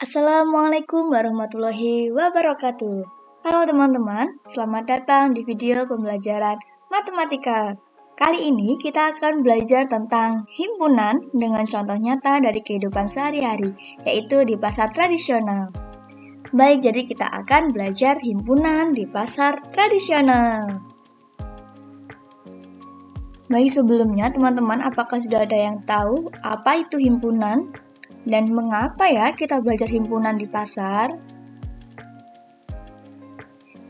Assalamualaikum warahmatullahi wabarakatuh. Halo teman-teman, selamat datang di video pembelajaran matematika. Kali ini kita akan belajar tentang himpunan dengan contoh nyata dari kehidupan sehari-hari, yaitu di pasar tradisional. Baik, jadi kita akan belajar himpunan di pasar tradisional. Baik, sebelumnya teman-teman, apakah sudah ada yang tahu apa itu himpunan? Dan mengapa ya kita belajar himpunan di pasar?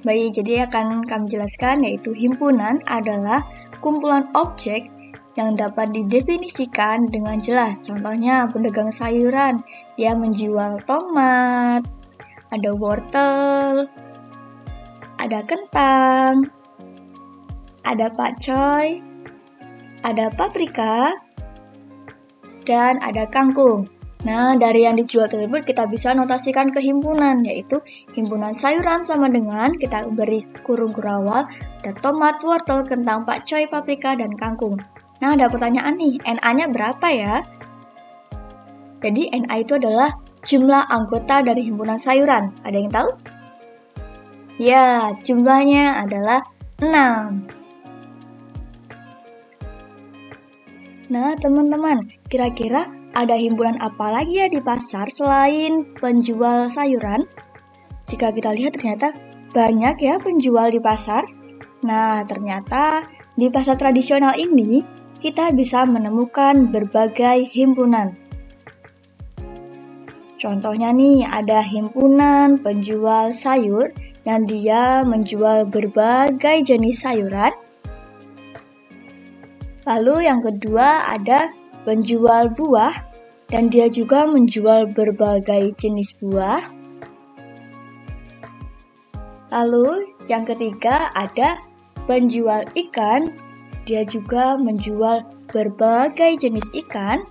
Baik, jadi akan kami jelaskan yaitu himpunan adalah kumpulan objek yang dapat didefinisikan dengan jelas. Contohnya pedagang sayuran, dia menjual tomat, ada wortel, ada kentang, ada pakcoy, ada paprika, dan ada kangkung. Nah, dari yang dijual tersebut kita bisa notasikan ke himpunan, yaitu himpunan sayuran sama dengan kita beri kurung kurawal, ada tomat, wortel, kentang, pakcoy, paprika, dan kangkung. Nah, ada pertanyaan nih, NA-nya berapa ya? Jadi, NA itu adalah jumlah anggota dari himpunan sayuran. Ada yang tahu? Ya, jumlahnya adalah 6. Nah, teman-teman, kira-kira ada himpunan apa lagi ya di pasar selain penjual sayuran? Jika kita lihat ternyata banyak ya penjual di pasar. Nah, ternyata di pasar tradisional ini kita bisa menemukan berbagai himpunan. Contohnya nih, ada himpunan penjual sayur yang dia menjual berbagai jenis sayuran. Lalu yang kedua ada penjual buah dan dia juga menjual berbagai jenis buah. Lalu yang ketiga ada penjual ikan, dia juga menjual berbagai jenis ikan.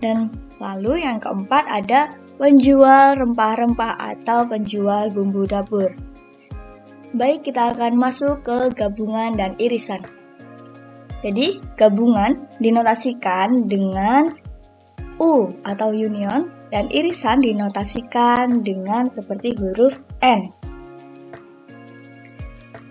Dan lalu yang keempat ada penjual rempah-rempah atau penjual bumbu dapur. Baik, kita akan masuk ke gabungan dan irisan. Jadi, gabungan dinotasikan dengan U atau union dan irisan dinotasikan dengan seperti huruf N.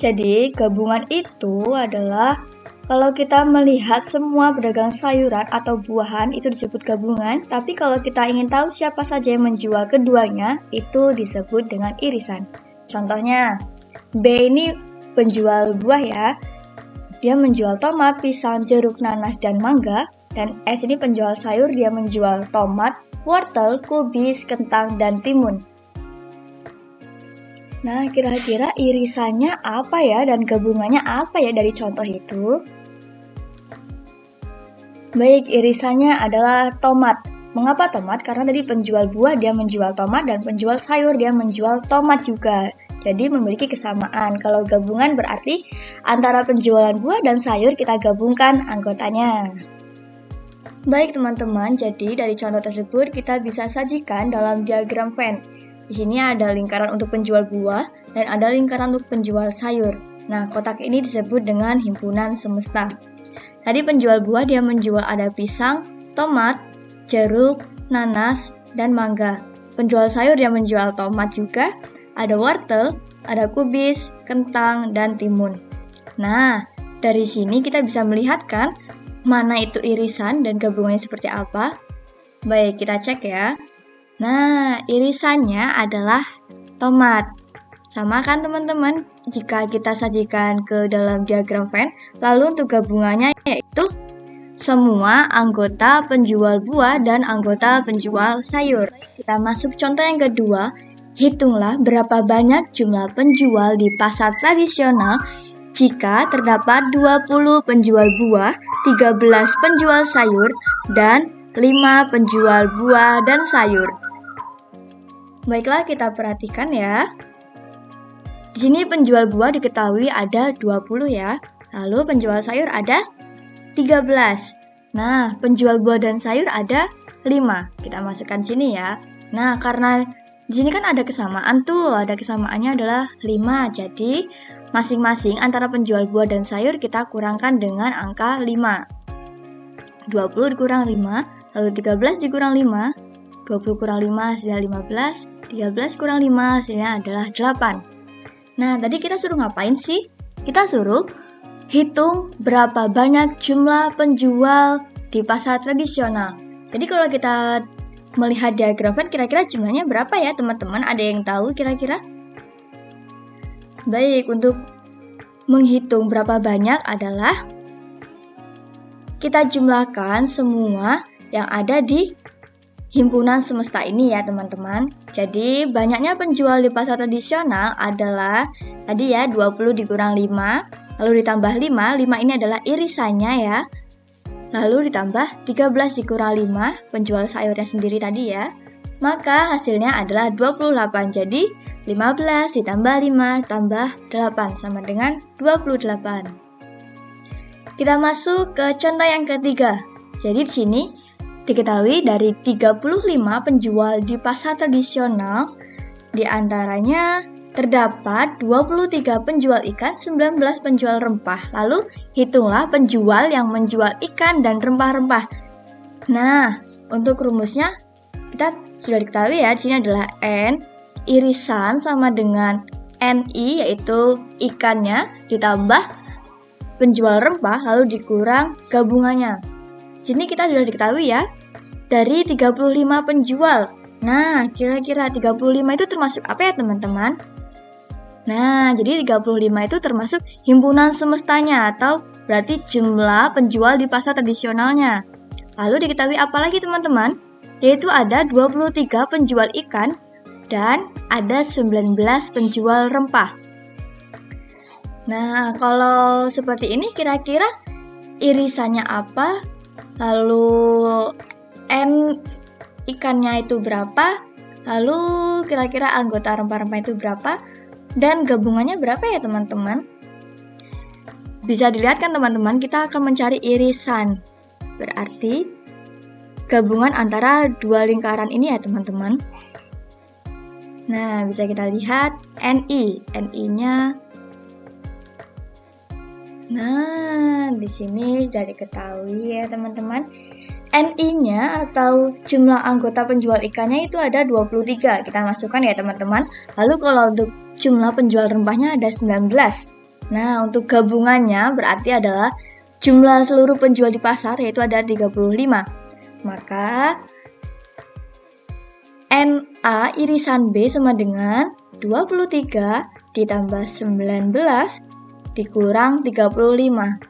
Jadi, gabungan itu adalah kalau kita melihat semua pedagang sayuran atau buahan itu disebut gabungan, tapi kalau kita ingin tahu siapa saja yang menjual keduanya, itu disebut dengan irisan. Contohnya, B ini penjual buah ya. Dia menjual tomat, pisang, jeruk, nanas, dan mangga. Dan S ini penjual sayur, dia menjual tomat, wortel, kubis, kentang, dan timun. Nah, kira-kira irisannya apa ya dan gabungannya apa ya dari contoh itu? Baik, irisannya adalah tomat. Mengapa tomat? Karena tadi penjual buah dia menjual tomat dan penjual sayur dia menjual tomat juga. Jadi memiliki kesamaan. Kalau gabungan berarti antara penjualan buah dan sayur kita gabungkan anggotanya. Baik teman-teman, jadi dari contoh tersebut kita bisa sajikan dalam diagram Venn. Di sini ada lingkaran untuk penjual buah dan ada lingkaran untuk penjual sayur. Nah, kotak ini disebut dengan himpunan semesta. Tadi penjual buah dia menjual ada pisang, tomat, jeruk, nanas, dan mangga. Penjual sayur dia menjual tomat juga. Ada wortel, ada kubis, kentang, dan timun. Nah, dari sini kita bisa melihat kan mana itu irisan dan gabungannya seperti apa. Baik, kita cek ya. Nah, irisannya adalah tomat. Sama kan teman-teman? Jika kita sajikan ke dalam diagram Venn, lalu untuk gabungannya yaitu semua anggota penjual buah dan anggota penjual sayur. Kita masuk contoh yang kedua. Hitunglah berapa banyak jumlah penjual di pasar tradisional jika terdapat 20 penjual buah, 13 penjual sayur, dan 5 penjual buah dan sayur. Baiklah, kita perhatikan ya. Di sini penjual buah diketahui ada 20 ya. Lalu penjual sayur ada 13. Nah, penjual buah dan sayur ada 5. Kita masukkan sini ya. Nah, karena di sini kan ada kesamaan tuh, ada kesamaannya adalah 5. Jadi, masing-masing antara penjual buah dan sayur kita kurangkan dengan angka 5. 20 dikurang 5, lalu 13 dikurang 5, 20 kurang 5 hasilnya 15, 13 kurang 5 hasilnya adalah 8. Nah, tadi kita suruh ngapain sih? Kita suruh hitung berapa banyak jumlah penjual di pasar tradisional. Jadi kalau kita melihat diagram Venn, kira-kira jumlahnya berapa ya teman-teman? Ada yang tahu kira-kira? Baik, untuk menghitung berapa banyak adalah kita jumlahkan semua yang ada di himpunan semesta ini ya teman-teman. Jadi banyaknya penjual di pasar tradisional adalah tadi ya 20 dikurang 5, lalu ditambah 5 ini adalah irisannya ya. Lalu ditambah 13 dikurang 5, penjual sayurnya sendiri tadi ya. Maka hasilnya adalah 28. Jadi 15 ditambah 5 tambah 8 sama dengan 28. Kita masuk ke contoh yang ketiga. Jadi di sini diketahui dari 35 penjual di pasar tradisional, di antaranya terdapat 23 penjual ikan, 19 penjual rempah. Lalu hitunglah penjual yang menjual ikan dan rempah-rempah. Nah, untuk rumusnya kita sudah diketahui ya, di sini adalah N irisan sama dengan NI yaitu ikannya ditambah penjual rempah lalu dikurang gabungannya. Jadi kita sudah diketahui ya, dari 35 penjual. Nah, kira-kira 35 itu termasuk apa ya teman-teman? Nah, jadi 35 itu termasuk himpunan semestanya atau berarti jumlah penjual di pasar tradisionalnya. Lalu diketahui apa lagi teman-teman? Yaitu ada 23 penjual ikan dan ada 19 penjual rempah. Nah, kalau seperti ini kira-kira irisannya apa? Lalu N ikannya itu berapa? Lalu kira-kira anggota rempah-rempah itu berapa? Dan gabungannya berapa ya teman-teman? Bisa dilihat kan teman-teman, kita akan mencari irisan. Berarti gabungan antara dua lingkaran ini ya teman-teman. Nah, bisa kita lihat NI-nya. Nah, di sini sudah diketahui ya teman-teman. NI-nya atau jumlah anggota penjual ikannya itu ada 23. Kita masukkan ya teman-teman. Lalu kalau untuk jumlah penjual rempahnya ada 19. Nah, untuk gabungannya berarti adalah jumlah seluruh penjual di pasar yaitu ada 35. Maka NA irisan B sama dengan 23 ditambah 19 dikurang 35,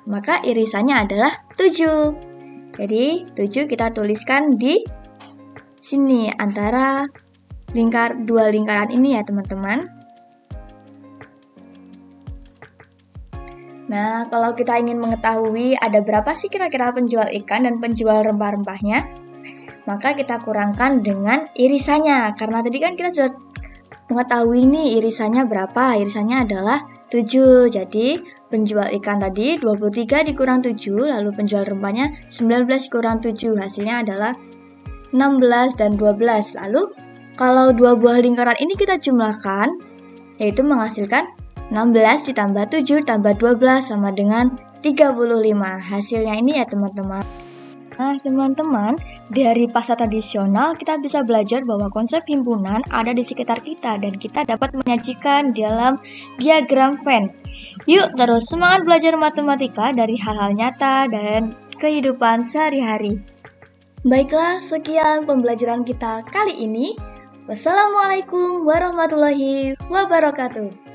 maka irisannya adalah 7. Jadi 7 kita tuliskan di sini antara dua lingkaran ini ya teman-teman. Nah, kalau kita ingin mengetahui ada berapa sih kira-kira penjual ikan dan penjual rempah-rempahnya, maka kita kurangkan dengan irisannya. Karena tadi kan kita sudah mengetahui nih irisannya berapa. Irisannya adalah 7. Jadi penjual ikan tadi 23 dikurang 7, lalu penjual rempahnya 19 dikurang 7. Hasilnya adalah 16 dan 12. Lalu kalau dua buah lingkaran ini kita jumlahkan, yaitu menghasilkan 16 ditambah 7 tambah 12 sama dengan 35. Hasilnya ini ya teman-teman. Nah teman-teman, dari pasar tradisional kita bisa belajar bahwa konsep himpunan ada di sekitar kita dan kita dapat menyajikan dalam diagram Venn. Yuk terus semangat belajar matematika dari hal-hal nyata dan kehidupan sehari-hari. Baiklah, sekian pembelajaran kita kali ini. Wassalamualaikum warahmatullahi wabarakatuh.